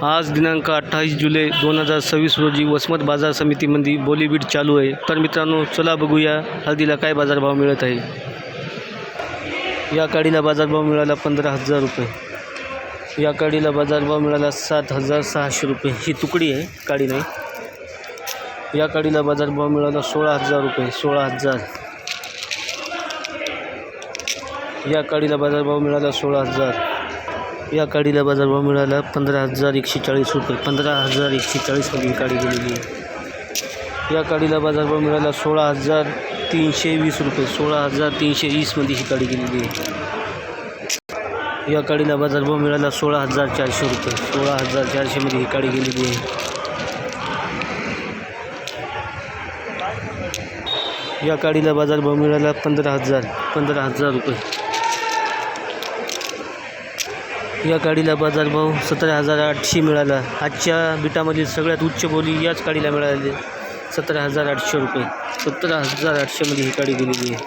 आज दिनांक 28 जुलै 2026 रोजी वसमत बाजार समितीमध्ये बोलीबीड चालू आहे। तर मित्रांनो, चला बघूया हळदीला काय बाजारभाव मिळत आहे। या काडीला बाजारभाव मिळाला 15,000 रुपये। या काडीला बाजारभाव मिळाला 7,600 रुपये। ही तुकडी आहे, काडी नाही। या काडीला बाजारभाव मिळाला 16,000 रुपये। 16,000। या काडीला बाजारभाव मिळाला 16,000। या काडीला बाजारभाव मिळाला 15,140 रुपये। 15,140 मध्ये ही काडी गेलेली आहे। या काडीला बाजारभाव मिळाला 16,320 रुपये। 16,320 मध्ये ही काडी गेलेली आहे। या काडीला बाजारभाव मिळाला 16,400 रुपये। 16,400 मध्ये ही काडी गेलेली आहे। या काडीला बाजारभाव मिळाला 15,000 रुपये। या काडीला बाजारभाव 17,800 मिळाला। आजच्या बिटामधील सगळ्यात उच्च बोली याच काडीला मिळाली, 17,800 रुपये। 17,800 मध्ये ही काडी गेलेली आहे।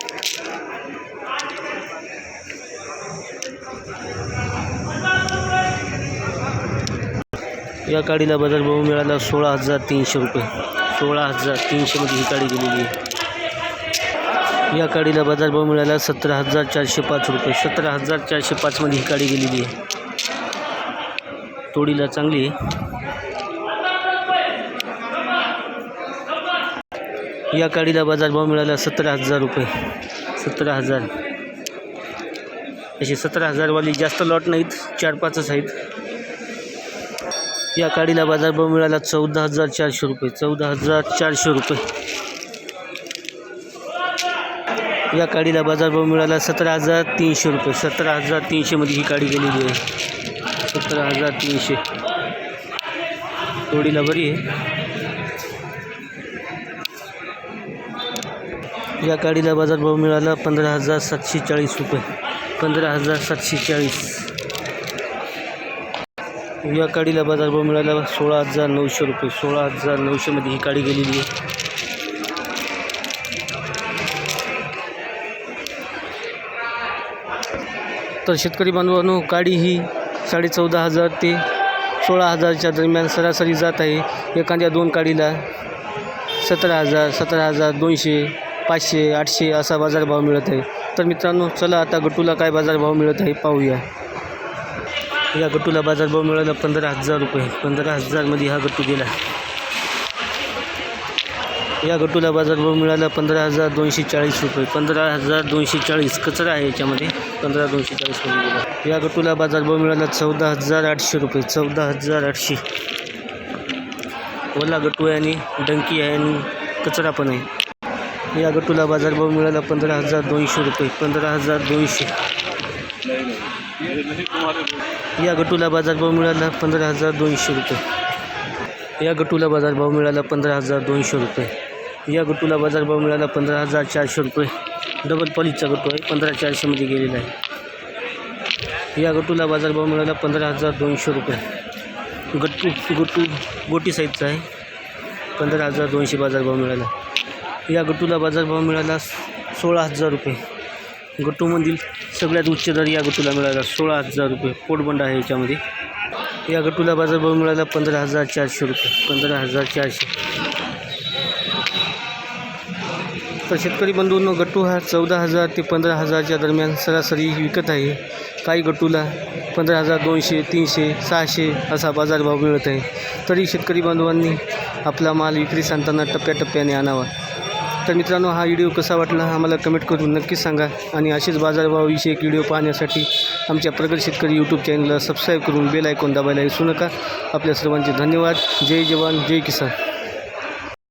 या काडीला बाजारभाव मिळाला 16,300 रुपये। 16,300 मध्ये ही काडी गेलेली आहे। या काडीला बाजारभाव मिळाला 17,405 रुपये। 17,405 मध्ये ही काडी गेलेली आहे। तोडीला चांगली आहे। या काडीला बाजारभाव मिळाला 17,000 रुपये। 17,000। अशी 17,000 वाली जास्त लॉट नाहीत, 4-5च आहेत। या काडीला बाजारभाव मिळाला 14,400 रुपये। 14,400 रुपये। या काडीला बाजारभाव मिळाला 17,300 रुपये। 17,300 मध्ये ही काडी गेलेली आहे। 17,300। तोडीला बरी आहे। या काडीला बाजारभाव मिळाला 15,740 रुपये। 15,740। या काडीला बाजारभाव मिळाला 16,900 रुपये। 16,900 मध्ये ही काडी गेलेली आहे। तर शेतकरी बांधवांनो, काडी ही 14,500 ते 16,000च्या दरम्यान सरासरी जात आहे। एखाद्या 2 काडीला 17,000, 17,200, 500, 800 असा बाजारभाव मिळत आहे। तर मित्रांनो, चला आता गटूला काय बाजारभाव मिळत आहे पाहूया। या गटूला बाजारभाव मिळाला 15,000 रुपये। 15,000 मध्ये हा गट्टू गेला। या गटूला बाजारभाव मिळाला 15,240 रुपये। 15,240 कचरा आहे याच्यामध्ये। 15,240 मध्ये गेला। या गटूला बाजारभाव मिळाला 14,800 रुपये। 14,800। ओला गटू आहे आणि डंकी आहे आणि कचरा पण आहे। या गटूला बाजारभाव मिळाला 15,200 रुपये। 15,200। या गटूला बाजारभाव मिळाला 15,200 रुपये। या गटूला बाजारभाव मिळाला 15,200 रुपये। या गटूला बाजारभाव मिळाला 15,400 रुपये। डबल पॉलिशचा गटू आहे, 15,400 मध्ये गेलेला आहे। या गटूला बाजारभाव मिळाला 15,200 रुपये। गटू गोटी साईजचा आहे, 15,200 बाजारभाव मिळाला। या गटूला बाजारभाव मिळाला 16,000 रुपये। गटूमधील सगळ्यात उच्च दर या गटूला मिळाला 16,000 रुपये। पोटबंड आहे याच्यामध्ये। या गटूला बाजारभाव मिळाला 15,400 रुपये। 15,400। तर शेतकरी बंधूंनो, गट्टू हा 14,000 ते 15,000च्या दरम्यान सरासरी विकत आहे। काही गट्टूला 15,200, 300, 600 असा बाजारभाव मिळत आहे। तरी शेतकरी बांधवांनी आपला माल विक्रीस आणताना टप्प्याटप्प्याने आणावा। तर मित्रांनो, हा व्हिडिओ कसा वाटला आम्हाला कमेंट करून नक्कीच सांगा। आणि असेच बाजारभावाविषयक व्हिडिओ पाहण्यासाठी आमच्या प्रगत शेतकरी यूट्यूब चॅनलला सबस्क्राईब करून बेल आयकॉन दाबायला विसरू नका। आपल्या सर्वांचे धन्यवाद। जय जवान, जय किसान।